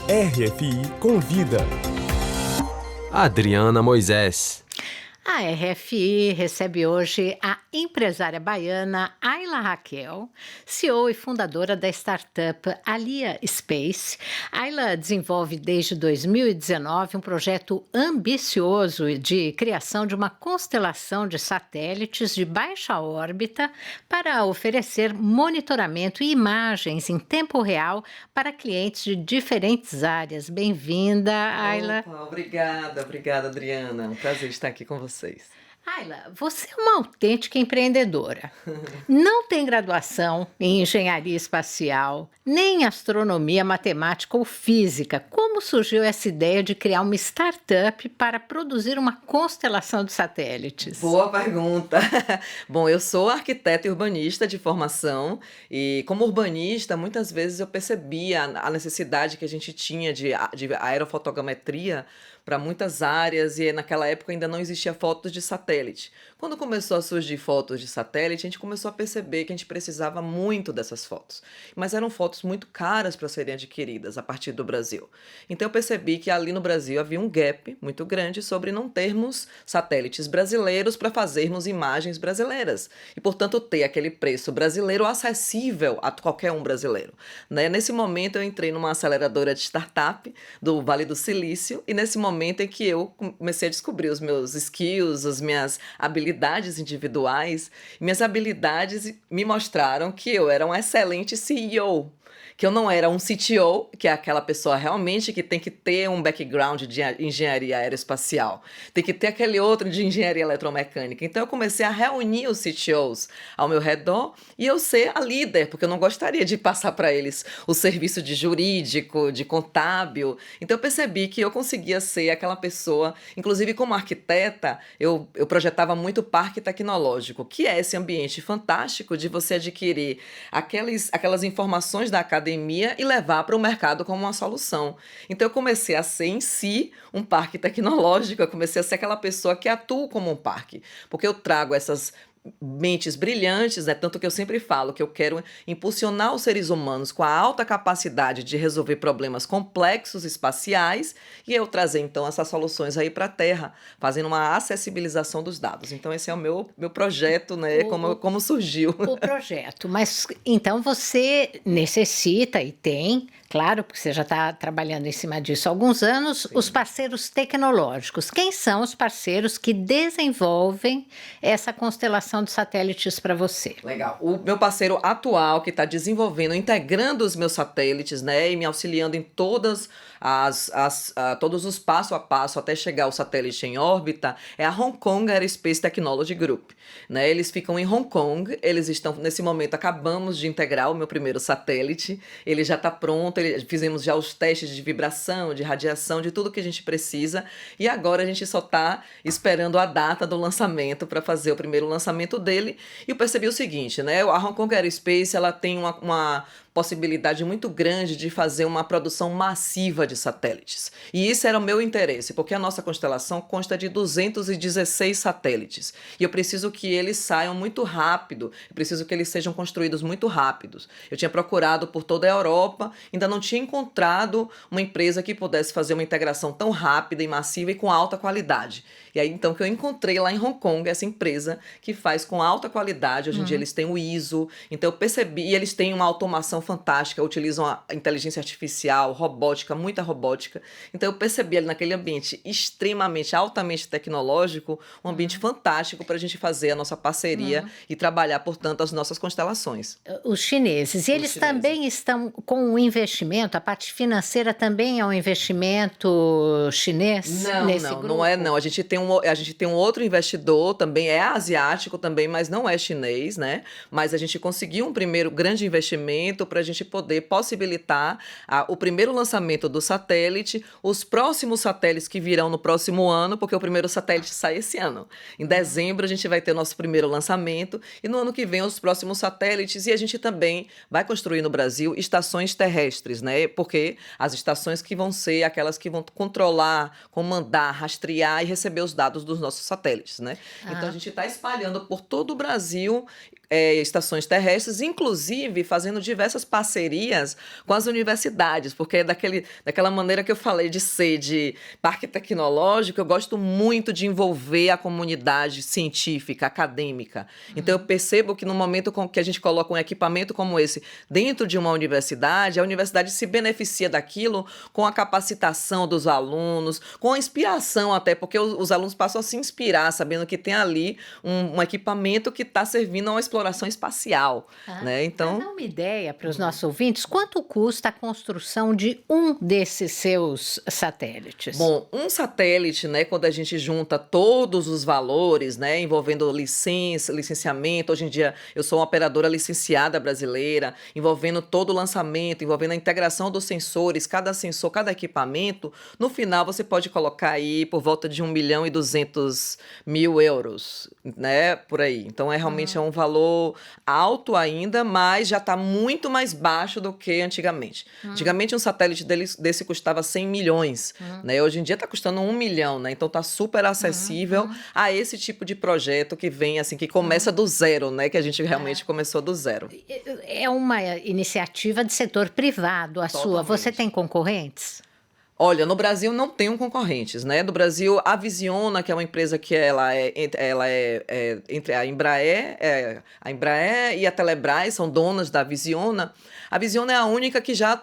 RFI convida. Adriana Moisés. A RFI recebe hoje a empresária baiana Ayla Raquel, CEO e fundadora da startup Alia Space. Ayla desenvolve desde 2019 um projeto ambicioso de criação de uma constelação de satélites de baixa órbita para oferecer monitoramento e imagens em tempo real para clientes de diferentes áreas. Bem-vinda, Ayla. Opa, obrigada, Adriana. É um prazer estar aqui com vocês. Ayla, você é uma autêntica empreendedora. Não tem graduação em engenharia espacial, nem em astronomia, matemática ou física. Como surgiu essa ideia de criar uma startup para produzir uma constelação de satélites? Boa pergunta. Bom, eu sou arquiteta e urbanista de formação e, como urbanista, muitas vezes eu percebia a necessidade que a gente tinha de aerofotogrametria para muitas áreas, e naquela época ainda não existia fotos de satélite. Quando começou a surgir fotos de satélite, a gente começou a perceber que a gente precisava muito dessas fotos, mas eram fotos muito caras para serem adquiridas a partir do Brasil. Então eu percebi que ali no Brasil havia um gap muito grande sobre não termos satélites brasileiros para fazermos imagens brasileiras e, portanto, ter aquele preço brasileiro acessível a qualquer um brasileiro, né? Nesse momento eu entrei numa aceleradora de startup do Vale do Silício, e nesse momento em que eu comecei a descobrir os meus skills, as minhas habilidades individuais. Minhas habilidades me mostraram que eu era um excelente CEO, que eu não era um CTO, que é aquela pessoa realmente que tem que ter um background de engenharia aeroespacial, tem que ter aquele outro de engenharia eletromecânica. Então eu comecei a reunir os CTOs ao meu redor e eu ser a líder, porque eu não gostaria de passar para eles o serviço de jurídico, de contábil. Então eu percebi que eu conseguia ser aquela pessoa. Inclusive, como arquiteta, eu projetava muito o parque tecnológico, que é esse ambiente fantástico de você adquirir aquelas informações da academia e levar para o mercado como uma solução. Então eu comecei a ser em si um parque tecnológico, eu comecei a ser aquela pessoa que atua como um parque, porque eu trago essas mentes brilhantes, né? Tanto que eu sempre falo que eu quero impulsionar os seres humanos com a alta capacidade de resolver problemas complexos espaciais, e eu trazer então essas soluções aí para a Terra, fazendo uma acessibilização dos dados. Então esse é o meu projeto, né? Como surgiu. O projeto, mas então você necessita e tem, claro, porque você já está trabalhando em cima disso há alguns anos, Sim. Os parceiros tecnológicos. Quem são os parceiros que desenvolvem essa constelação de satélites para você? Legal. O meu parceiro atual, que está desenvolvendo, integrando os meus satélites, né, e me auxiliando em todos os passo a passo até chegar ao satélite em órbita, é a Hong Kong Aerospace Technology Group, né? Eles ficam em Hong Kong, eles estão, nesse momento, acabamos de integrar o meu primeiro satélite, ele já está pronto, fizemos já os testes de vibração, de radiação, de tudo que a gente precisa, e agora a gente só está esperando a data do lançamento para fazer o primeiro lançamento dele. E eu percebi o seguinte, né? A Hong Kong Aerospace, ela tem uma possibilidade muito grande de fazer uma produção massiva de satélites. E isso era o meu interesse, porque a nossa constelação consta de 216 satélites. E eu preciso que eles saiam muito rápido, eu preciso que eles sejam construídos muito rápidos. Eu tinha procurado por toda a Europa, ainda não tinha encontrado uma empresa que pudesse fazer uma integração tão rápida e massiva e com alta qualidade. E aí, então, que eu encontrei lá em Hong Kong essa empresa que faz com alta qualidade. Hoje em dia eles têm o ISO, então eu percebi, e eles têm uma automação fantástica, utilizam a inteligência artificial, robótica, muita robótica. Então eu percebi ali naquele ambiente extremamente, altamente tecnológico, um ambiente fantástico para a gente fazer a nossa parceria e trabalhar, portanto, as nossas constelações. Os chineses. E eles chineses. também estão com o investimento, a parte financeira também é um investimento chinês nesse grupo? Não é não. A gente tem um outro investidor, também é asiático também, mas não é chinês, né? Mas a gente conseguiu um primeiro grande investimento para a gente poder possibilitar o primeiro lançamento do satélite, os próximos satélites que virão no próximo ano, porque o primeiro satélite sai esse ano. Em dezembro a gente vai ter o nosso primeiro lançamento, e no ano que vem os próximos satélites, e a gente também vai construir no Brasil estações terrestres, né? Porque as estações que vão ser aquelas que vão controlar, comandar, rastrear e receber os dados dos nossos satélites, né? Então a gente está espalhando por todo o Brasil estações terrestres, inclusive fazendo diversas parcerias com as universidades, porque é daquela maneira que eu falei de ser de parque tecnológico, eu gosto muito de envolver a comunidade científica, acadêmica. Então, eu percebo que no momento que a gente coloca um equipamento como esse dentro de uma universidade, a universidade se beneficia daquilo com a capacitação dos alunos, com a inspiração até, porque os alunos passam a se inspirar, sabendo que tem ali um equipamento que está servindo a uma exploração espacial, né? Para Então, dar uma ideia para os nossos ouvintes, quanto custa a construção de um desses seus satélites? bom, um satélite, né, quando a gente junta todos os valores, né, envolvendo licenciamento, hoje em dia eu sou uma operadora licenciada brasileira, envolvendo todo o lançamento, envolvendo a integração dos sensores, cada sensor, cada equipamento, no final você pode colocar aí por volta de 1.200.000 euros, né, por aí. Então, realmente é um valor alto ainda, mas já está muito mais baixo do que antigamente. Antigamente, um satélite desse custava 100 milhões, né? Hoje em dia está custando 1 milhão, né? Então, está super acessível a esse tipo de projeto que vem, assim, que começa do zero, né? Que a gente realmente começou do zero. É uma iniciativa de setor privado, a sua. Você Totalmente. tem concorrentes? Olha, no Brasil não tenho concorrentes, né? No Brasil, a Visiona, que é uma empresa que ela é entre a Embraer e a Telebrás, são donas da Visiona. A Visiona é a única que já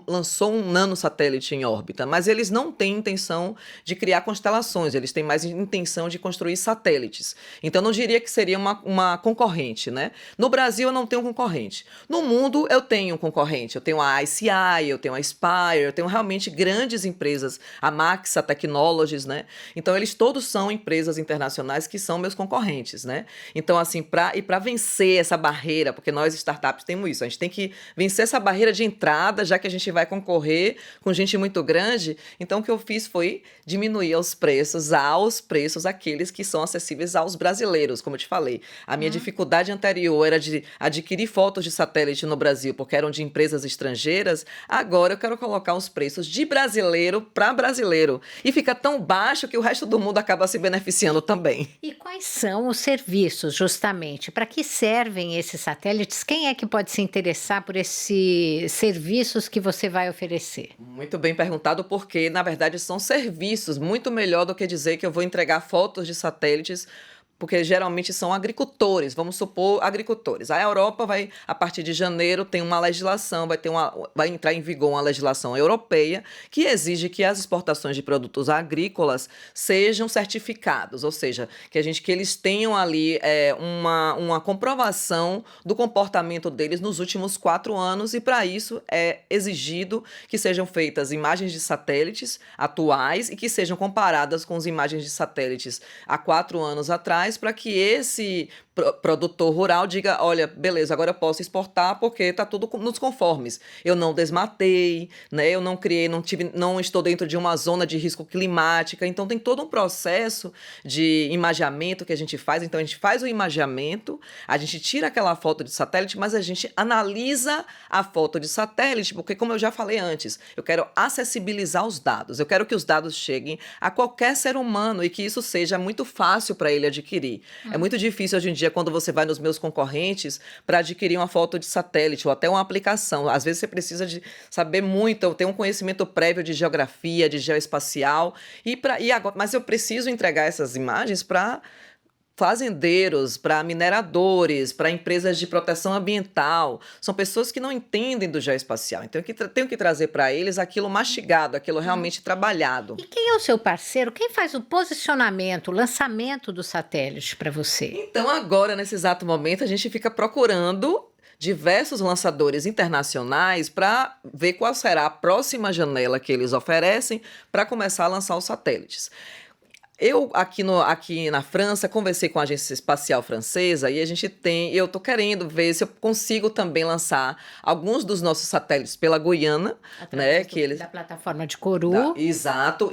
lançou um nanosatélite em órbita, mas eles não têm intenção de criar constelações, eles têm mais intenção de construir satélites. Então, não diria que seria uma concorrente, né? No Brasil, eu não tenho concorrente. No mundo, eu tenho um concorrente. Eu tenho a ICI, eu tenho a Spire, eu tenho realmente grandes empresas, a Maxa Technologies, né? Então, eles todos são empresas internacionais que são meus concorrentes, né? Então, assim, para vencer essa barreira, porque nós startups temos isso, a gente tem que vencer essa barreira de entrada, já que a gente vai concorrer com gente muito grande. Então, o que eu fiz foi diminuir os preços aos preços aqueles que são acessíveis aos brasileiros, como eu te falei. A minha dificuldade anterior era de adquirir fotos de satélite no Brasil, porque eram de empresas estrangeiras. Agora eu quero colocar os preços de brasileiro para brasileiro. E fica tão baixo que o resto do mundo acaba se beneficiando também. E quais são os serviços, justamente? Para que servem esses satélites? Quem é que pode se interessar por esses serviços que você vai oferecer? Muito bem perguntado, porque, na verdade, são serviços, muito melhor do que dizer que eu vou entregar fotos de satélites, porque geralmente são agricultores, vamos supor agricultores. A Europa vai, a partir de janeiro, tem uma legislação, vai entrar em vigor uma legislação europeia que exige que as exportações de produtos agrícolas sejam certificados, ou seja, que eles tenham ali uma comprovação do comportamento deles nos últimos 4 anos, e para isso é exigido que sejam feitas imagens de satélites atuais e que sejam comparadas com as imagens de satélites há 4 anos atrás, para que esse produtor rural diga, olha, beleza, agora eu posso exportar porque está tudo nos conformes. Eu não desmatei, né? Eu não criei, não estou dentro de uma zona de risco climática. Então tem todo um processo de imageamento que a gente faz. Então a gente faz o imageamento, a gente tira aquela foto de satélite, mas a gente analisa a foto de satélite, porque, como eu já falei antes, eu quero acessibilizar os dados. Eu quero que os dados cheguem a qualquer ser humano e que isso seja muito fácil para ele adquirir. É muito difícil hoje em dia, quando você vai nos meus concorrentes, para adquirir uma foto de satélite ou até uma aplicação. Às vezes você precisa de saber muito, eu tenho um conhecimento prévio de geografia, de geoespacial, mas eu preciso entregar essas imagens para fazendeiros, para mineradores, para empresas de proteção ambiental. São pessoas que não entendem do geoespacial. Então, eu tenho que trazer para eles aquilo mastigado, aquilo realmente trabalhado. E quem é o seu parceiro? Quem faz o posicionamento, o lançamento do satélite para você? Então, agora, nesse exato momento, a gente fica procurando diversos lançadores internacionais para ver qual será a próxima janela que eles oferecem para começar a lançar os satélites. Eu, aqui na França, conversei com a Agência Espacial Francesa e eu estou querendo ver se eu consigo também lançar alguns dos nossos satélites pela Guiana, né? Da plataforma de Kourou. Exato,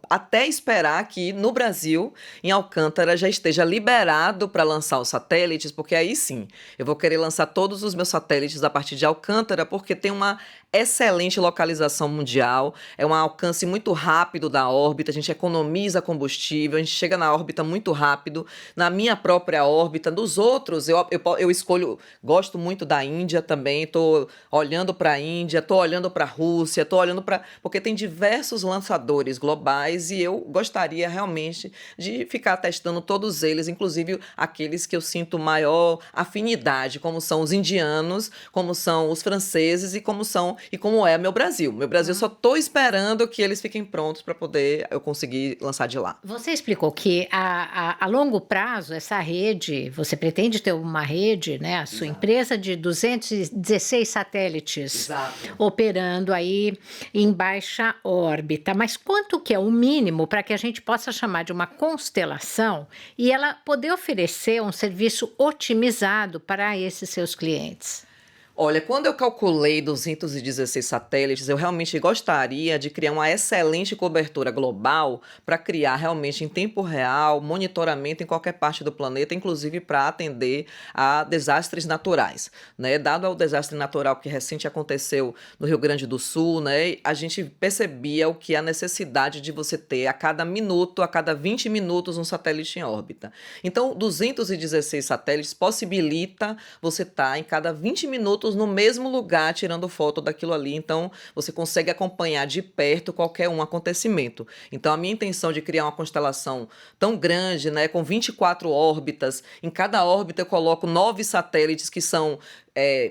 até esperar que no Brasil, em Alcântara, já esteja liberado para lançar os satélites, porque aí sim, eu vou querer lançar todos os meus satélites a partir de Alcântara, porque tem uma excelente localização mundial, é um alcance muito rápido da órbita, a gente economiza combustível, a gente chega na órbita muito rápido, na minha própria órbita, dos outros, eu escolho, gosto muito da Índia também, estou olhando para a Índia, estou olhando para a Rússia, estou olhando para... Porque tem diversos lançadores globais e eu gostaria realmente de ficar testando todos eles, inclusive aqueles que eu sinto maior afinidade, como são os indianos, como são os franceses e como é meu Brasil. Meu Brasil, só estou esperando que eles fiquem prontos para poder eu conseguir lançar de lá. Você explicou que a longo prazo, essa rede, você pretende ter uma rede, né, a sua empresa de 216 satélites Exato. operando aí em baixa órbita. Mas quanto que é o mínimo para que a gente possa chamar de uma constelação e ela poder oferecer um serviço otimizado para esses seus clientes? Olha, quando eu calculei 216 satélites, eu realmente gostaria de criar uma excelente cobertura global para criar realmente em tempo real monitoramento em qualquer parte do planeta, inclusive para atender a desastres naturais, né? Dado ao desastre natural que recente aconteceu no Rio Grande do Sul, né? A gente percebia o que é a necessidade de você ter a cada minuto, a cada 20 minutos um satélite em órbita. Então, 216 satélites possibilita você estar em cada 20 minutos no mesmo lugar tirando foto daquilo ali, então você consegue acompanhar de perto qualquer acontecimento. Então a minha intenção de criar uma constelação tão grande, né, com 24 órbitas, em cada órbita eu coloco 9 satélites que são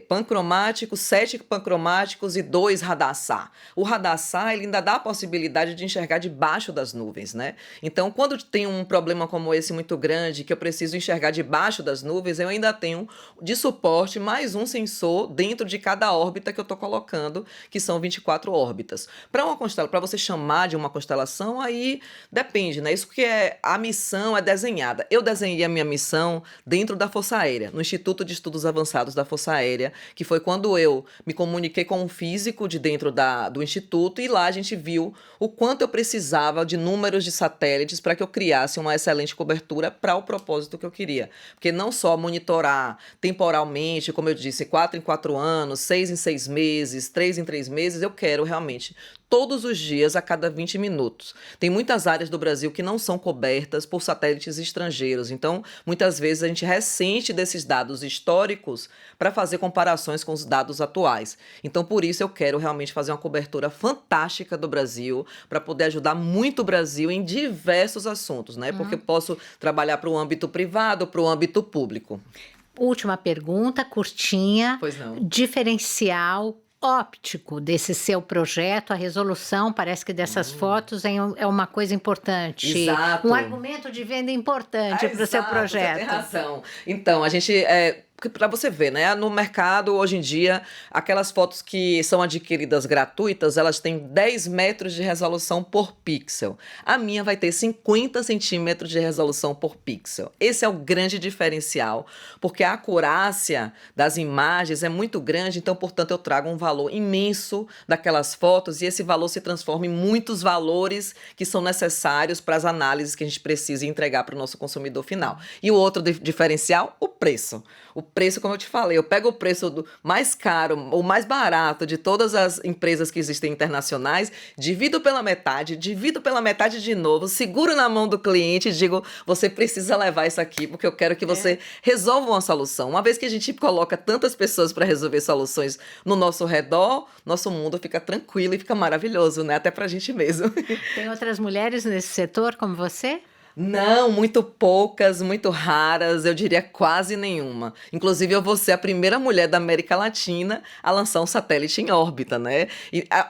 pancromáticos, 7 pancromáticos e 2 radarsat. O radarsat, ele ainda dá a possibilidade de enxergar debaixo das nuvens, né? Então, quando tem um problema como esse muito grande, que eu preciso enxergar debaixo das nuvens, eu ainda tenho de suporte mais um sensor dentro de cada órbita que eu estou colocando, que são 24 órbitas. Para você chamar de uma constelação, aí depende, né? Isso que a missão é desenhada. Eu desenhei a minha missão dentro da Força Aérea, no Instituto de Estudos Avançados da Força Aérea, que foi quando eu me comuniquei com um físico de dentro do instituto, e lá a gente viu o quanto eu precisava de números de satélites para que eu criasse uma excelente cobertura para o propósito que eu queria. Porque não só monitorar temporalmente, como eu disse, 4 em 4 anos, 6 em 6 meses, 3 em 3 meses, eu quero realmente todos os dias, a cada 20 minutos. Tem muitas áreas do Brasil que não são cobertas por satélites estrangeiros, então muitas vezes a gente ressente desses dados históricos para fazer comparações com os dados atuais. Então por isso eu quero realmente fazer uma cobertura fantástica do Brasil, para poder ajudar muito o Brasil em diversos assuntos, né? Porque eu posso trabalhar para o âmbito privado, para o âmbito público. Última pergunta, curtinha. Pois não. Diferencial óptico desse seu projeto, a resolução, parece que dessas fotos é uma coisa importante. Exato. Um argumento de venda importante para o seu Exato, projeto. você tem razão. Então, a gente... para você ver, né? No mercado, hoje em dia, aquelas fotos que são adquiridas gratuitas, elas têm 10 metros de resolução por pixel. A minha vai ter 50 centímetros de resolução por pixel. Esse é o grande diferencial, porque a acurácia das imagens é muito grande, então, portanto, eu trago um valor imenso daquelas fotos, e esse valor se transforma em muitos valores que são necessários para as análises que a gente precisa entregar para o nosso consumidor final. E o outro diferencial, o preço. O preço, como eu te falei, eu pego o preço mais caro, o mais barato de todas as empresas que existem internacionais, divido pela metade de novo, seguro na mão do cliente e digo, você precisa levar isso aqui, porque eu quero que você resolva uma solução. Uma vez que a gente coloca tantas pessoas para resolver soluções no nosso redor, nosso mundo fica tranquilo e fica maravilhoso, né? Até pra gente mesmo. Tem outras mulheres nesse setor como você? Não, muito poucas, muito raras, eu diria quase nenhuma. Inclusive, eu vou ser a primeira mulher da América Latina a lançar um satélite em órbita, né?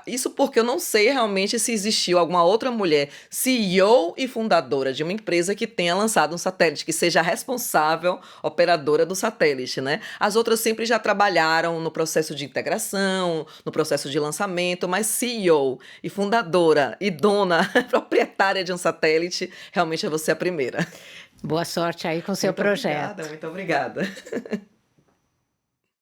Isso porque eu não sei realmente se existiu alguma outra mulher CEO e fundadora de uma empresa que tenha lançado um satélite, que seja a responsável operadora do satélite, né? As outras sempre já trabalharam no processo de integração, no processo de lançamento, mas CEO e fundadora e dona, proprietária de um satélite, realmente você é a primeira. Boa sorte aí com o seu projeto. Muito obrigada.